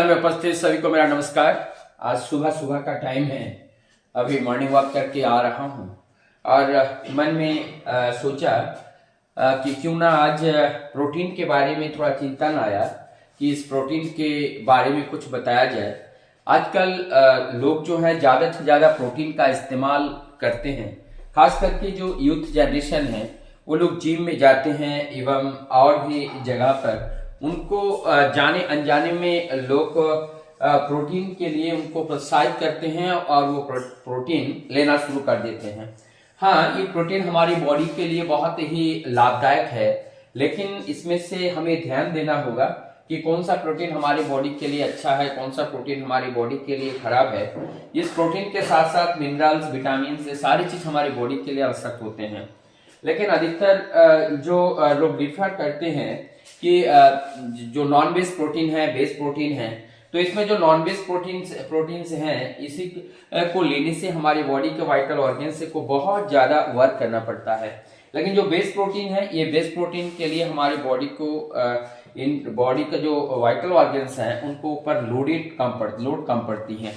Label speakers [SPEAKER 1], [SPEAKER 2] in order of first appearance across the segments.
[SPEAKER 1] में उपस्थित सभी को मेरा नमस्कार। आज सुबह सुबह का टाइम है, अभी मॉर्निंग वॉक करके आ रहा हूँ और मन में सोचा कि क्यों ना आज प्रोटीन के बारे में थोड़ा चिंतन आया कि इस प्रोटीन के बारे में कुछ बताया जाए। आजकल लोग जो है ज़्यादा से ज़्यादा प्रोटीन का इस्तेमाल करते हैं, खास करके जो यूथ जनरेशन है वो लोग जिम में जाते हैं एवं और भी जगह पर उनको जाने अनजाने में लोग प्रोटीन के लिए उनको प्रोत्साहित करते हैं और वो प्रोटीन लेना शुरू कर देते हैं। हाँ, ये प्रोटीन हमारी बॉडी के लिए बहुत ही लाभदायक है, लेकिन इसमें से हमें ध्यान देना होगा कि कौन सा प्रोटीन हमारी बॉडी के लिए अच्छा है, कौन सा प्रोटीन हमारी बॉडी के लिए खराब है। इस प्रोटीन के साथ साथ मिनरल्स, विटामिन से सारी चीज हमारी बॉडी के लिए आवश्यक होते हैं। लेकिन अधिकतर जो लोग डिफर करते हैं कि जो नॉन बेस प्रोटीन है, बेस प्रोटीन है, तो इसमें जो नॉन बेस प्रोटीन्स हैं इसी को लेने से हमारी बॉडी के वाइटल ऑर्गन्स को बहुत ज्यादा वर्क करना पड़ता है। लेकिन जो बेस प्रोटीन है, ये बेस प्रोटीन के लिए हमारी बॉडी को इन बॉडी का जो वाइटल ऑर्गन्स हैं उनको ऊपर लोड कम पड़ती है।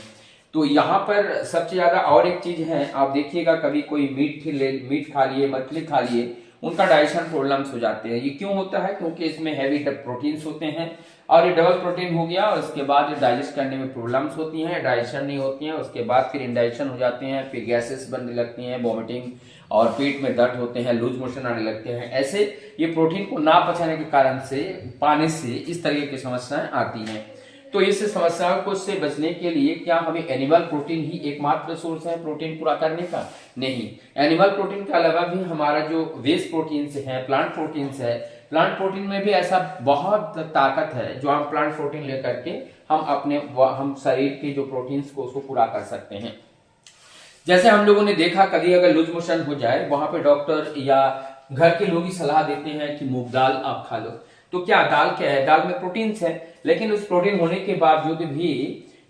[SPEAKER 1] तो यहाँ पर सबसे ज्यादा और एक चीज है, आप देखिएगा कभी कोई मीट खा लिए, मछली खा लिए, उनका डाइजेशन प्रॉब्लम्स हो जाते हैं। ये क्यों होता है? क्योंकि इसमें हैवी प्रोटीन्स होते हैं और ये डबल प्रोटीन हो गया और उसके बाद ये डाइजेस्ट करने में प्रॉब्लम्स होती हैं, डाइजेशन नहीं होती हैं, उसके बाद फिर इंडाइजेशन हो जाते हैं, फिर गैसेस बनने लगती हैं, वॉमिटिंग और पेट में दर्द होते हैं, लूज मोशन आने लगते हैं। ऐसे ये प्रोटीन को ना पचाने के कारण से, पाने से इस तरह की समस्याएं आती हैं। तो इस समस्याओं को से बचने के लिए क्या हमें एनिमल प्रोटीन ही एकमात्र सोर्स है प्रोटीन पूरा करने का? नहीं, एनिमल प्रोटीन के अलावा भी हमारा जो वेस्ट प्रोटीन्स है, प्लांट प्रोटीन्स है, प्लांट प्रोटीन में भी ऐसा बहुत ताकत है जो हम प्लांट प्रोटीन लेकर के हम शरीर के जो प्रोटीन्स को उसको पूरा कर सकते हैं। जैसे हम लोगों ने देखा, कभी अगर लूज मोशन हो जाए, वहां पे डॉक्टर या घर के लोग ही सलाह देते हैं कि मूंग दाल आप खा लो। तो क्या दाल क्या है? दाल में प्रोटीन्स है, लेकिन उस प्रोटीन होने के बावजूद भी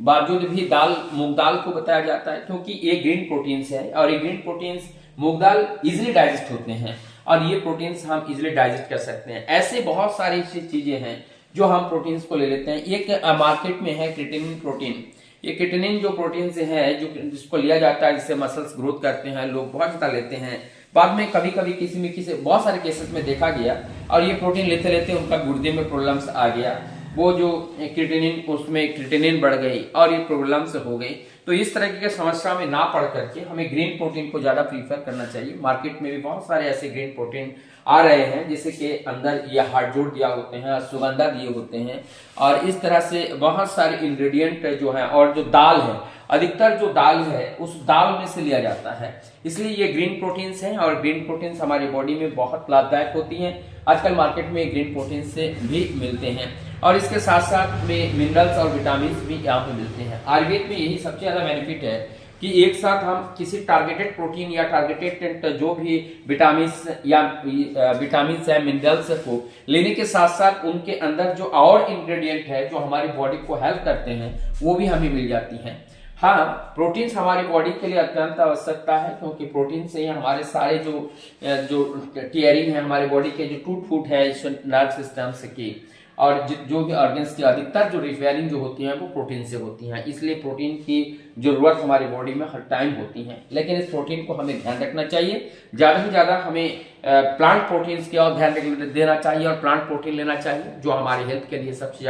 [SPEAKER 1] मूंग दाल को बताया जाता है क्योंकि ये ग्रीन प्रोटीन्स है और ये ग्रीन प्रोटीन्स मूंग दाल इजिली डाइजेस्ट होते हैं और ये प्रोटीन्स हम इजिली डाइजेस्ट कर सकते हैं। ऐसे बहुत सारी चीजें हैं जो हम प्रोटीन्स को ले लेते हैं। एक मार्केट में है क्रिएटिनिन प्रोटीन। ये क्रिएटिनिन जो प्रोटीन से है, जिसको लिया जाता है, जिससे मसल्स ग्रोथ करते हैं, लोग बहुत ज्यादा लेते हैं। बाद में कभी कभी किसी बहुत सारे केसेस में देखा गया और ये प्रोटीन लेते लेते उनका गुर्दे में प्रॉब्लम्स आ गया, वो जो क्रिएटिनिन, उसमें क्रिएटिनिन बढ़ गई और ये प्रॉब्लम्स हो गई। तो इस तरह की समस्या में ना पड़ करके हमें ग्रीन प्रोटीन को ज्यादा प्रीफर करना चाहिए। मार्केट में भी बहुत सारे ऐसे ग्रीन प्रोटीन आ रहे हैं जिससे के अंदर ये हार्डवुड दिया होते हैं, सुगंधा दिए होते हैं और इस तरह से बहुत सारे इंग्रेडिएंट जो है। और जो दाल है, अधिकतर जो दाल है उस दाल में से लिया जाता है, इसलिए ये ग्रीन प्रोटीन्स हैं और ग्रीन प्रोटीन्स हमारी बॉडी में बहुत लाभदायक होती हैं। आजकल मार्केट में ग्रीन प्रोटीन से भी मिलते हैं और इसके साथ साथ में मिनरल्स और विटामिन भी यहाँ पे मिलते हैं। आयुर्वेद में यही सबसे ज्यादा बेनिफिट है कि एक साथ हम किसी टारगेटेड प्रोटीन या टारगेटेड जो भी विटामिन है, मिनरल्स को लेने के साथ साथ उनके अंदर जो और इंग्रेडिएंट है जो हमारी बॉडी को हेल्प करते हैं वो भी हमें मिल जाती हैं। हाँ, प्रोटीन्स हमारी बॉडी के लिए अत्यंत आवश्यकता है क्योंकि प्रोटीन से ही हमारे सारे जो टीयरिंग है, हमारे बॉडी के जो टूट फूट है नर्व सिस्टम से की और जो भी ऑर्गन्स की अधिकतर जो रिपेयरिंग जो होती है वो प्रोटीन से होती हैं। इसलिए प्रोटीन की जरूरत हमारी बॉडी में हर टाइम होती है, लेकिन इस प्रोटीन को हमें ध्यान रखना चाहिए। ज्यादा से ज्यादा हमें प्लांट प्रोटीन्स की और ध्यान देना चाहिए और प्लांट प्रोटीन लेना चाहिए जो हमारे हेल्थ के लिए सबसे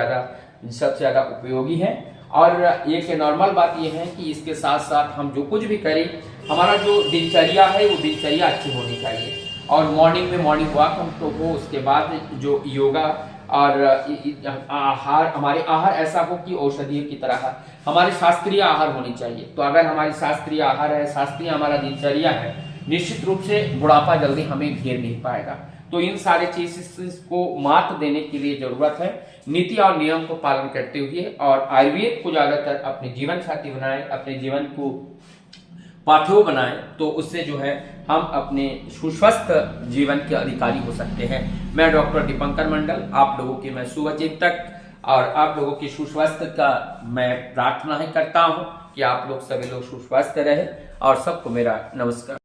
[SPEAKER 1] ज्यादा उपयोगी है। और एक नॉर्मल बात यह है कि इसके साथ साथ हम जो कुछ भी करें, हमारा जो दिनचर्या है वो दिनचर्या अच्छी होनी चाहिए और मॉर्निंग में मॉर्निंग वॉक हम तो हो, उसके बाद जो योगा और आहार, हमारे आहार ऐसा हो कि औषधियों की तरह हमारे शास्त्रीय आहार होनी चाहिए। तो अगर हमारी शास्त्रीय आहार है, शास्त्रीय हमारा दिनचर्या है, निश्चित रूप से बुढ़ापा जल्दी हमें घेर नहीं पाएगा। तो इन सारे चीज को मात देने के लिए जरूरत है नीति और नियम को पालन करते हुए और आयुर्वेद को ज्यादातर अपने जीवन साथी बनाए, अपने जीवन को पाथेय बनाए, तो उससे जो है हम अपने सुस्वस्थ जीवन के अधिकारी हो सकते हैं। मैं डॉक्टर दीपंकर मंडल, आप लोगों की मैं शुभचिंतक और आप लोगों की सुस्वस्थ का मैं प्रार्थना ही करता हूं कि आप लोग सभी लोग सुस्वस्थ रहे और सबको मेरा नमस्कार।